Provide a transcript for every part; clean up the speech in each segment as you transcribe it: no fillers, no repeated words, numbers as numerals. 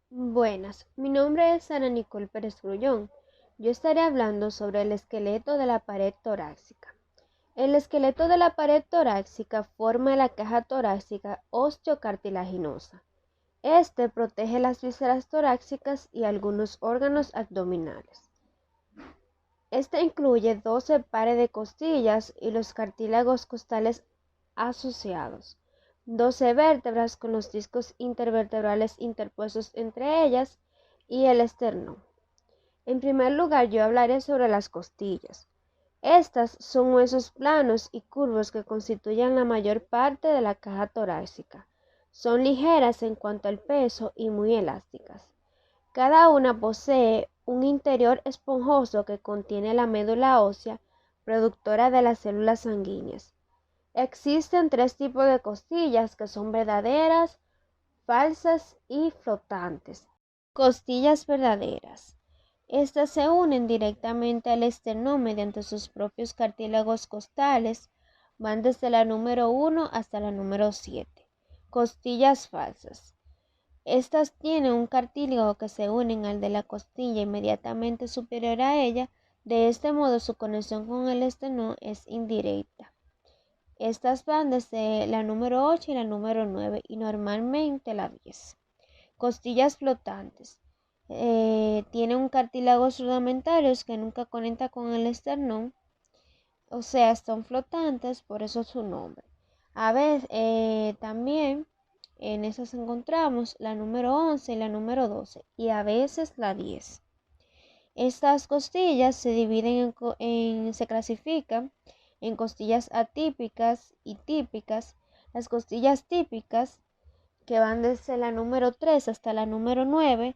Buenas, mi nombre es Ana Nicole Pérez Grullón. Yo estaré hablando sobre el esqueleto de la pared torácica. El esqueleto de la pared torácica forma la caja torácica osteocartilaginosa. Este protege las vísceras torácicas y algunos órganos abdominales. Este incluye 12 pares de costillas y los cartílagos costales asociados, 12 vértebras con los discos intervertebrales interpuestos entre ellas y el esternón. En primer lugar, yo hablaré sobre las costillas. Estas son huesos planos y curvos que constituyen la mayor parte de la caja torácica. Son ligeras en cuanto al peso y muy elásticas. Cada una posee un interior esponjoso que contiene la médula ósea productora de las células sanguíneas. Existen tres tipos de costillas que son verdaderas, falsas y flotantes. Costillas verdaderas. Estas se unen directamente al esternón mediante sus propios cartílagos costales, van desde la número 1 hasta la número 7. Costillas falsas. Estas tienen un cartílago que se unen al de la costilla inmediatamente superior a ella, de este modo su conexión con el esternón es indirecta. Estas van desde la número 8 y la número 9 y normalmente la 10. Costillas flotantes. Tienen un cartílagos rudimentarios que nunca conecta con el esternón, o sea, son flotantes, por eso su nombre. A veces también en esas encontramos la número 11 y la número 12 y a veces la 10. Estas costillas se dividen se clasifican en costillas atípicas y típicas. Las costillas típicas, que van desde la número 3 hasta la número 9,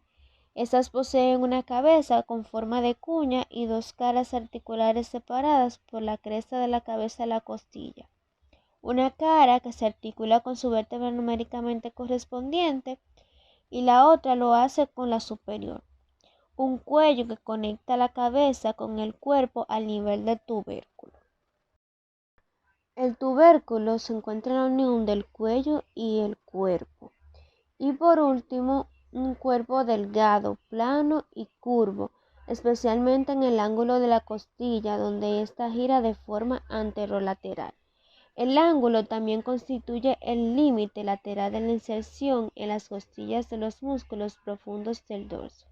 estas poseen una cabeza con forma de cuña y dos caras articulares separadas por la cresta de la cabeza de la costilla. Una cara que se articula con su vértebra numéricamente correspondiente y la otra lo hace con la superior. Un cuello que conecta la cabeza con el cuerpo al nivel del tubérculo. El tubérculo se encuentra en la unión del cuello y el cuerpo. Y por último, un cuerpo delgado, plano y curvo, especialmente en el ángulo de la costilla donde ésta gira de forma anterolateral. El ángulo también constituye el límite lateral de la inserción en las costillas de los músculos profundos del dorso.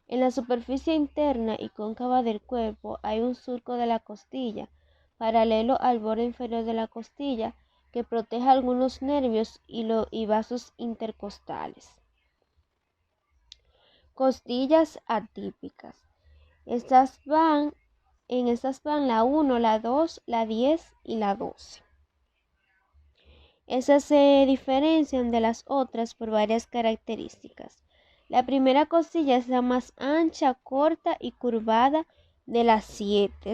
En la superficie interna y cóncava del cuerpo hay un surco de la costilla, paralelo al borde inferior de la costilla, que protege algunos nervios y vasos intercostales. Costillas atípicas. En estas van la 1, la 2, la 10 y la 12. Estas se diferencian de las otras por varias características. La primera costilla es la más ancha, corta y curvada de las 7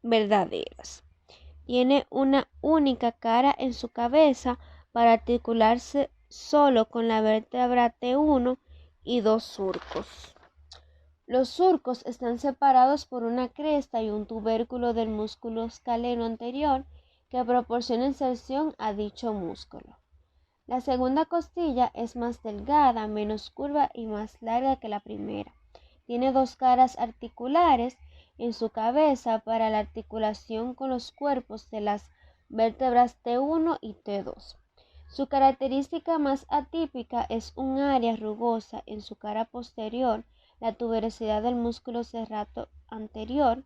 verdaderas. Tiene una única cara en su cabeza para articularse solo con la vértebra T1 y dos surcos. Los surcos están separados por una cresta y un tubérculo del músculo escaleno anterior que proporciona inserción a dicho músculo. La segunda costilla es más delgada, menos curva y más larga que la primera. Tiene dos caras articulares en su cabeza para la articulación con los cuerpos de las vértebras T1 y T2. Su característica más atípica es un área rugosa en su cara posterior, la tuberosidad del músculo serrato anterior.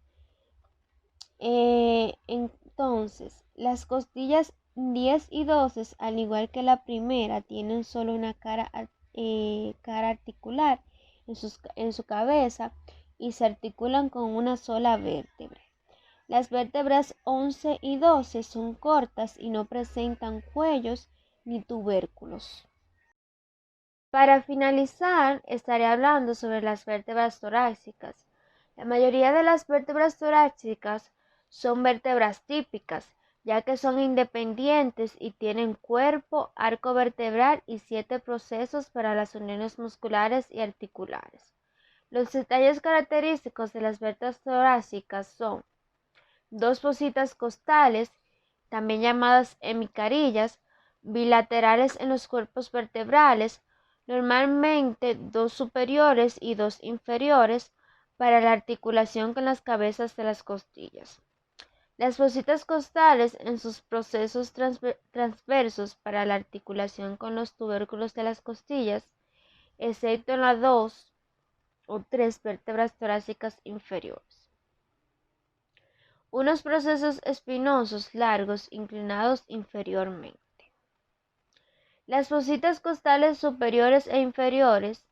Entonces, las costillas 10 y 12, al igual que la primera, tienen solo una cara articular en su cabeza y se articulan con una sola vértebra. Las vértebras 11 y 12 son cortas y no presentan cuellos ni tubérculos. Para finalizar, estaré hablando sobre las vértebras torácicas. La mayoría de las vértebras torácicas son vértebras típicas, ya que son independientes y tienen cuerpo, arco vertebral y 7 procesos para las uniones musculares y articulares. Los detalles característicos de las vértebras torácicas son dos fositas costales, también llamadas hemicarillas, bilaterales en los cuerpos vertebrales, normalmente 2 superiores y 2 inferiores para la articulación con las cabezas de las costillas. Las fositas costales en sus procesos transversos para la articulación con los tubérculos de las costillas, excepto en las 2 o 3 vértebras torácicas inferiores. Unos procesos espinosos largos inclinados inferiormente. Las fositas costales superiores e inferiores,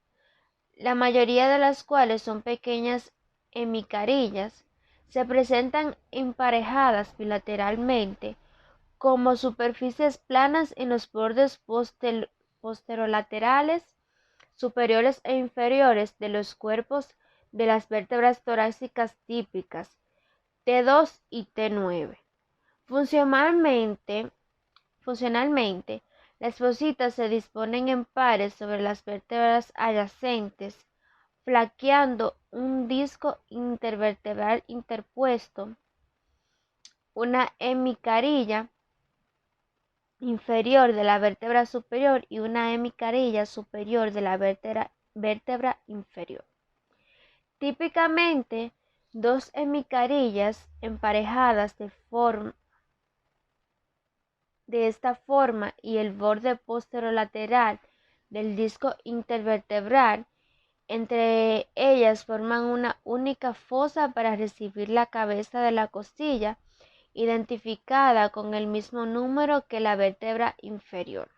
la mayoría de las cuales son pequeñas hemicarillas, se presentan emparejadas bilateralmente como superficies planas en los bordes posterolaterales superiores e inferiores de los cuerpos de las vértebras torácicas típicas T2 y T9. Funcionalmente, las fositas se disponen en pares sobre las vértebras adyacentes, flanqueando un disco intervertebral interpuesto, una hemicarilla inferior de la vértebra superior y una hemicarilla superior de la vértebra inferior. Típicamente, 2 hemicarillas emparejadas de esta forma y el borde posterolateral del disco intervertebral entre ellas forman una única fosa para recibir la cabeza de la costilla, identificada con el mismo número que la vértebra inferior.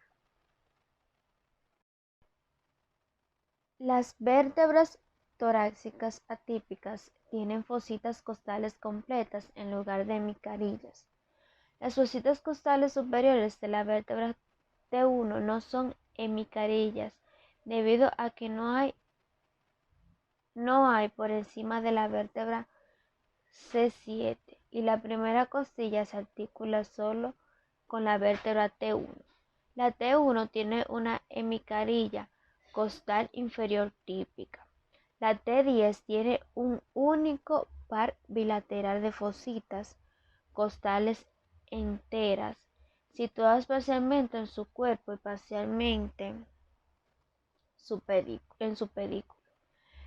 Las vértebras torácicas atípicas tienen fositas costales completas en lugar de hemicarillas. Las fositas costales superiores de la vértebra T1 no son hemicarillas debido a que no hay por encima de la vértebra C7 y la primera costilla se articula solo con la vértebra T1. La T1 tiene una hemicarilla costal inferior típica. La T10 tiene un único par bilateral de fositas costales enteras, situadas parcialmente en su cuerpo y parcialmente en su pedículo.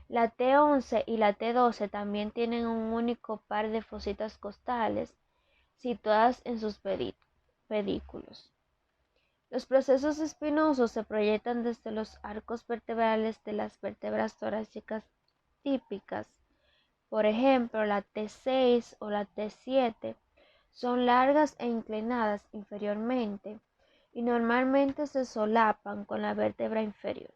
La T11 y la T12 también tienen un único par de fositas costales situadas en sus pedículos. Los procesos espinosos se proyectan desde los arcos vertebrales de las vértebras torácicas típicas. Por ejemplo, la T6 o la T7 son largas e inclinadas inferiormente y normalmente se solapan con la vértebra inferior.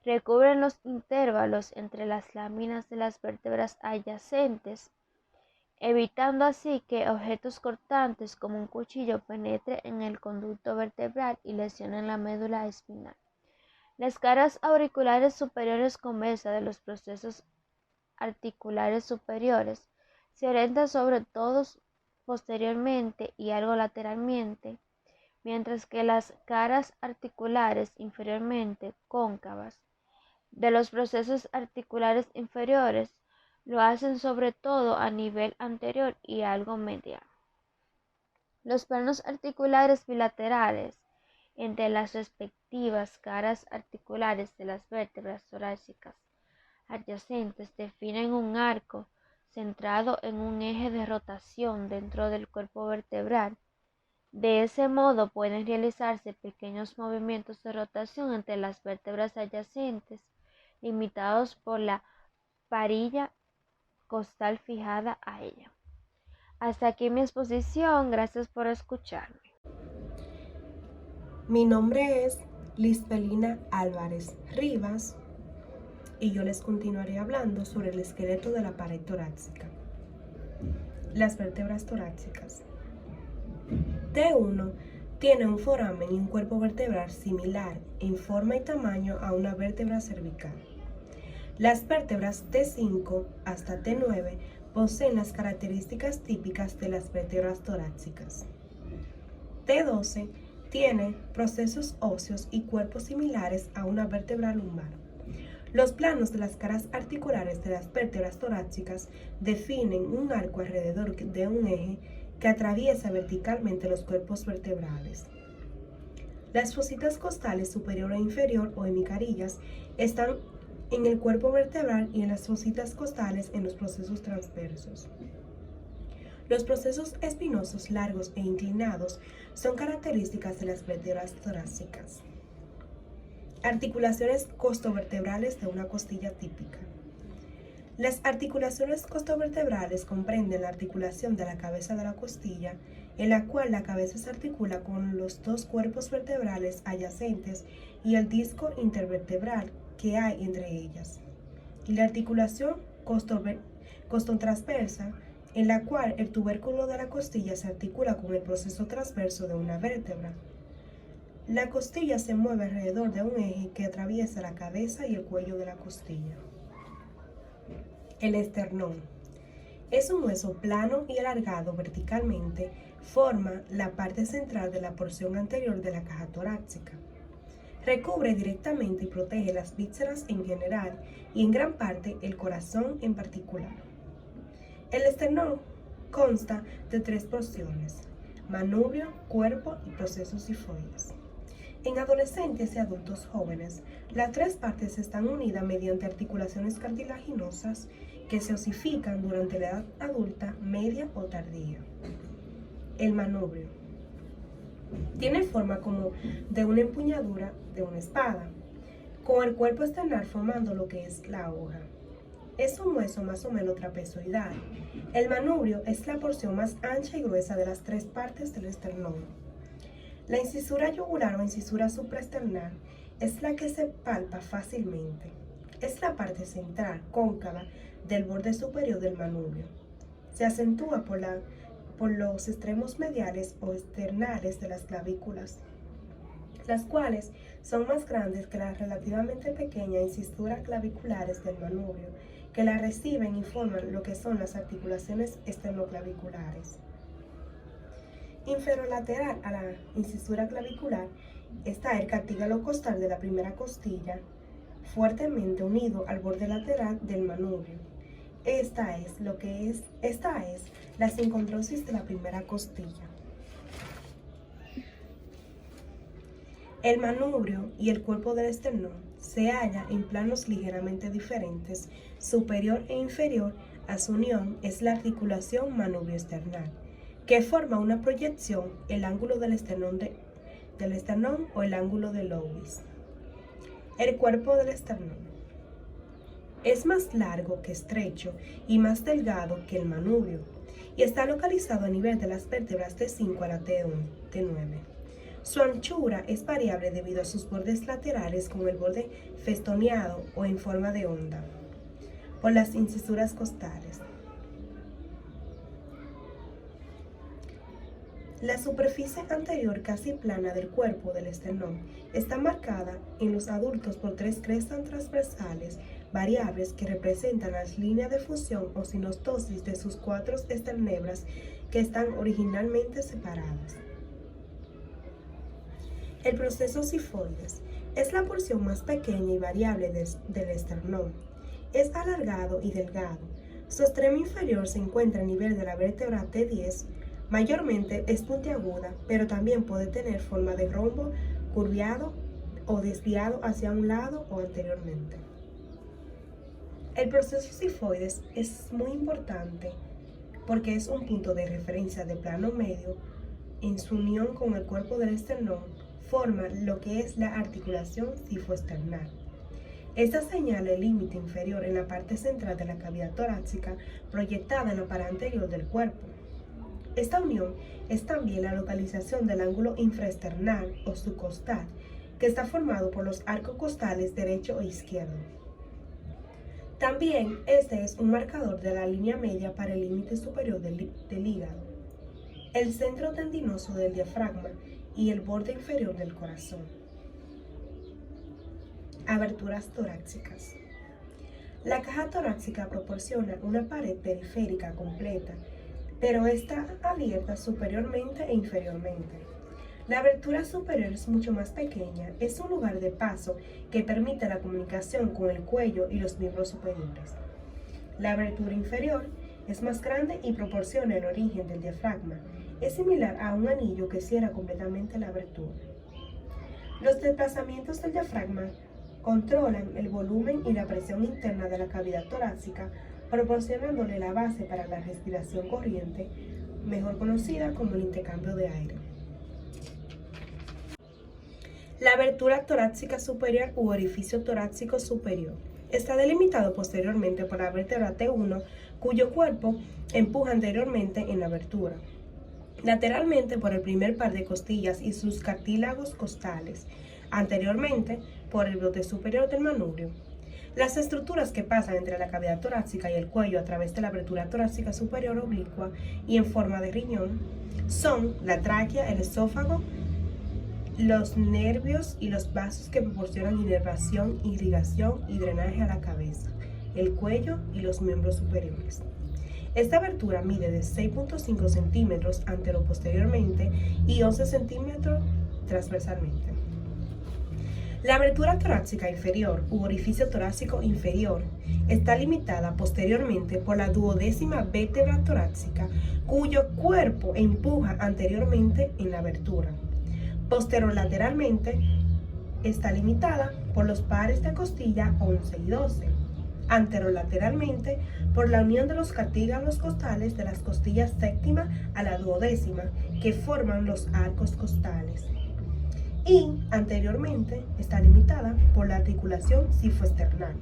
Recubren los intervalos entre las láminas de las vértebras adyacentes, evitando así que objetos cortantes como un cuchillo penetre en el conducto vertebral y lesionen la médula espinal. Las caras auriculares superiores convexas de los procesos articulares superiores se orientan sobre todos posteriormente y algo lateralmente, mientras que las caras articulares inferiormente cóncavas de los procesos articulares inferiores lo hacen sobre todo a nivel anterior y algo medial. Los planos articulares bilaterales entre las respectivas caras articulares de las vértebras torácicas adyacentes definen un arco centrado en un eje de rotación dentro del cuerpo vertebral. De ese modo pueden realizarse pequeños movimientos de rotación entre las vértebras adyacentes, limitados por la parilla costal fijada a ella. Hasta aquí mi exposición, gracias por escucharme. Mi nombre es Lisbelina Álvarez Rivas y yo les continuaré hablando sobre el esqueleto de la pared torácica. Las vértebras torácicas. T1 tiene un foramen y un cuerpo vertebral similar en forma y tamaño a una vértebra cervical. Las vértebras T5 hasta T9 poseen las características típicas de las vértebras torácicas. T12 tiene procesos óseos y cuerpos similares a una vértebra lumbar. Los planos de las caras articulares de las vértebras torácicas definen un arco alrededor de un eje que atraviesa verticalmente los cuerpos vertebrales. Las fositas costales superior e inferior o hemicarillas están en el cuerpo vertebral y en las fositas costales en los procesos transversos. Los procesos espinosos largos e inclinados son características de las vértebras torácicas. Articulaciones costovertebrales de una costilla típica. Las articulaciones costovertebrales comprenden la articulación de la cabeza de la costilla, en la cual la cabeza se articula con los dos cuerpos vertebrales adyacentes y el disco intervertebral que hay entre ellas, y la articulación costotransversa, en la cual el tubérculo de la costilla se articula con el proceso transverso de una vértebra. La costilla se mueve alrededor de un eje que atraviesa la cabeza y el cuello de la costilla. El esternón es un hueso plano y alargado verticalmente, forma la parte central de la porción anterior de la caja torácica. Recubre directamente y protege las vísceras en general y en gran parte el corazón en particular. El esternón consta de 3 porciones: manubrio, cuerpo y procesos sifoides. En adolescentes y adultos jóvenes, las 3 partes están unidas mediante articulaciones cartilaginosas que se osifican durante la edad adulta, media o tardía. El manubrio tiene forma como de una empuñadura de una espada, con el cuerpo esternal formando lo que es la hoja. Es un hueso más o menos trapezoidal. El manubrio es la porción más ancha y gruesa de las 3 partes del esternón. La incisura yugular o incisura supraesternal es la que se palpa fácilmente. Es la parte central, cóncava, del borde superior del manubrio. Se acentúa por los extremos mediales o externales de las clavículas, las cuales son más grandes que las relativamente pequeñas incisuras claviculares del manubrio, que la reciben y forman lo que son las articulaciones esternoclaviculares. Inferolateral a la incisura clavicular está el cartílago costal de la primera costilla, fuertemente unido al borde lateral del manubrio. Esta es la sincondrosis de la primera costilla. El manubrio y el cuerpo del esternón se hallan en planos ligeramente diferentes. Superior e inferior a su unión es la articulación manubrio-esternal, que forma una proyección, el ángulo del esternón o el ángulo de Lewis. El cuerpo del esternón es más largo que estrecho y más delgado que el manubrio, y está localizado a nivel de las vértebras T5 a la T9. Su anchura es variable debido a sus bordes laterales con el borde festoneado o en forma de onda por las incisuras costales. La superficie anterior casi plana del cuerpo del esternón está marcada en los adultos por 3 crestas transversales variables que representan las líneas de fusión o sinostosis de sus 4 esternebras que están originalmente separadas. El proceso sifoides es la porción más pequeña y variable del esternón. Es alargado y delgado. Su extremo inferior se encuentra a nivel de la vértebra T10. Mayormente es puntiaguda, pero también puede tener forma de rombo, curviado o desviado hacia un lado o anteriormente. El proceso sifoides es muy importante porque es un punto de referencia de plano medio. En su unión con el cuerpo del esternón forma lo que es la articulación sifoesternal. Esta señala el límite inferior en la parte central de la cavidad torácica, proyectada en la pared anterior del cuerpo. Esta unión es también la localización del ángulo infraesternal o subcostal, que está formado por los arcos costales derecho e izquierdo. También este es un marcador de la línea media para el límite superior del hígado, el centro tendinoso del diafragma y el borde inferior del corazón. Aberturas torácicas. La caja torácica proporciona una pared periférica completa, pero está abierta superiormente e inferiormente. La abertura superior es mucho más pequeña, es un lugar de paso que permite la comunicación con el cuello y los miembros superiores. La abertura inferior es más grande y proporciona el origen del diafragma. Es similar a un anillo que cierra completamente la abertura. Los desplazamientos del diafragma controlan el volumen y la presión interna de la cavidad torácica, proporcionándole la base para la respiración corriente, mejor conocida como el intercambio de aire. La abertura torácica superior u orificio torácico superior está delimitado posteriormente por la vértebra T1, cuyo cuerpo empuja anteriormente en la abertura, lateralmente por el primer par de costillas y sus cartílagos costales, anteriormente por el brote superior del manubrio. Las estructuras que pasan entre la cavidad torácica y el cuello a través de la abertura torácica superior oblicua y en forma de riñón son la tráquea, el esófago, los nervios y los vasos que proporcionan inervación, irrigación y drenaje a la cabeza, el cuello y los miembros superiores. Esta abertura mide de 6.5 centímetros antero-posteriormente y 11 centímetros transversalmente. La abertura torácica inferior u orificio torácico inferior está limitada posteriormente por la duodécima vértebra torácica, cuyo cuerpo empuja anteriormente en la abertura. Posterolateralmente está limitada por los pares de costilla 11 y 12. Anterolateralmente por la unión de los cartílagos costales de las costillas séptima a la duodécima que forman los arcos costales. Y anteriormente está limitada por la articulación cifoesternal.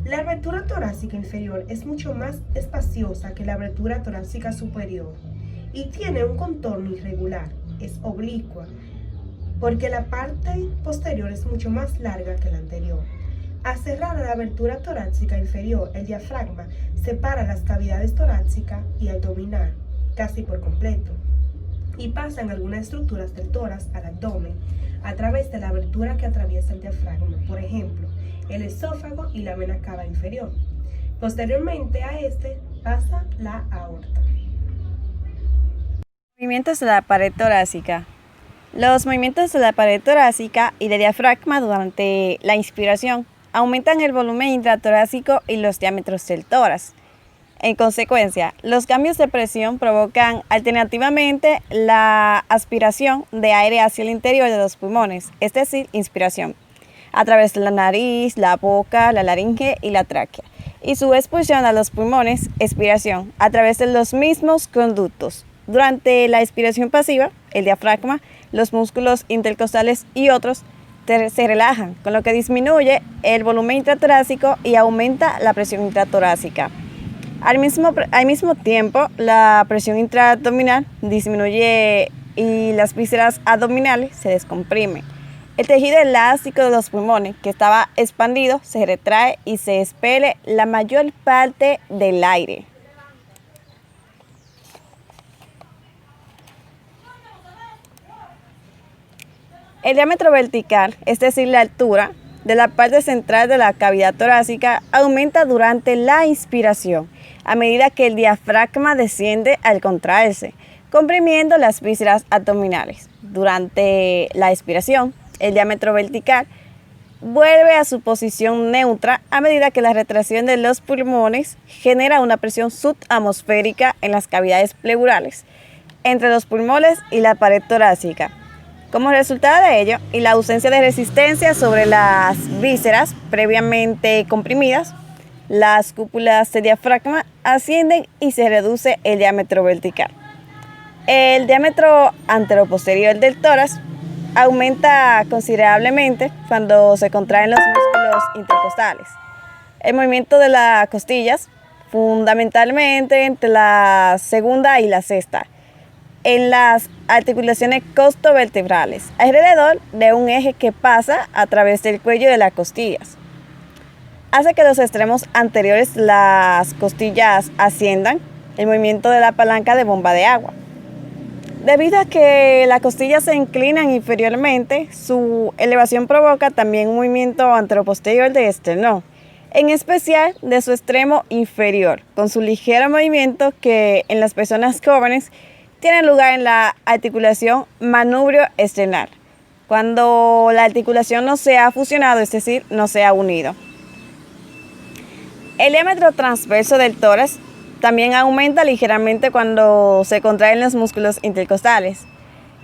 La abertura torácica inferior es mucho más espaciosa que la abertura torácica superior y tiene un contorno irregular, es oblicua, porque la parte posterior es mucho más larga que la anterior. Al cerrar la abertura torácica inferior, el diafragma separa las cavidades torácica y abdominal casi por completo y pasan algunas estructuras del tórax al abdomen a través de la abertura que atraviesa el diafragma, por ejemplo, el esófago y la vena cava inferior. Posteriormente a este pasa la aorta. Movimientos de la pared torácica. Los movimientos de la pared torácica y del diafragma durante la inspiración aumentan el volumen intratorácico y los diámetros del tórax. En consecuencia, los cambios de presión provocan alternativamente la aspiración de aire hacia el interior de los pulmones, es decir, inspiración, a través de la nariz, la boca, la laringe y la tráquea, y su expulsión a los pulmones, expiración, a través de los mismos conductos. Durante la expiración pasiva, el diafragma, los músculos intercostales y otros se relajan, con lo que disminuye el volumen intratorácico y aumenta la presión intratorácica. Al mismo tiempo, la presión intraabdominal disminuye y las vísceras abdominales se descomprimen. El tejido elástico de los pulmones, que estaba expandido, se retrae y se expele la mayor parte del aire. El diámetro vertical, es decir, la altura de la parte central de la cavidad torácica, aumenta durante la inspiración, a medida que el diafragma desciende al contraerse, comprimiendo las vísceras abdominales. Durante la expiración, el diámetro vertical vuelve a su posición neutra a medida que la retracción de los pulmones genera una presión subatmosférica en las cavidades pleurales, entre los pulmones y la pared torácica. Como resultado de ello, y la ausencia de resistencia sobre las vísceras previamente comprimidas, las cúpulas del diafragma ascienden y se reduce el diámetro vertical. El diámetro anteroposterior del tórax aumenta considerablemente cuando se contraen los músculos intercostales. El movimiento de las costillas, fundamentalmente entre la segunda y la sexta, en las articulaciones costovertebrales, alrededor de un eje que pasa a través del cuello de las costillas. Hace que los extremos anteriores de las costillas asciendan, el movimiento de la palanca de bomba de agua. Debido a que las costillas se inclinan inferiormente, su elevación provoca también un movimiento anteroposterior del esternón, en especial de su extremo inferior, con su ligero movimiento que en las personas jóvenes tiene lugar en la articulación manubrio-esternal, cuando la articulación no se ha fusionado, es decir, no se ha unido. El diámetro transverso del tórax también aumenta ligeramente cuando se contraen los músculos intercostales,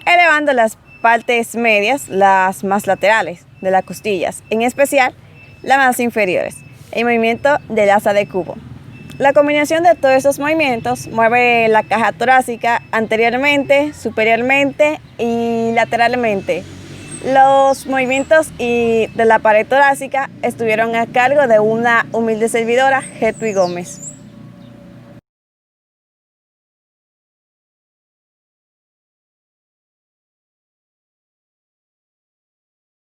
elevando las partes medias, las más laterales de las costillas, en especial las más inferiores, el movimiento del asa de cubo. La combinación de todos esos movimientos mueve la caja torácica anteriormente, superiormente y lateralmente. Los movimientos de la pared torácica estuvieron a cargo de una humilde servidora, Hedwig Gómez.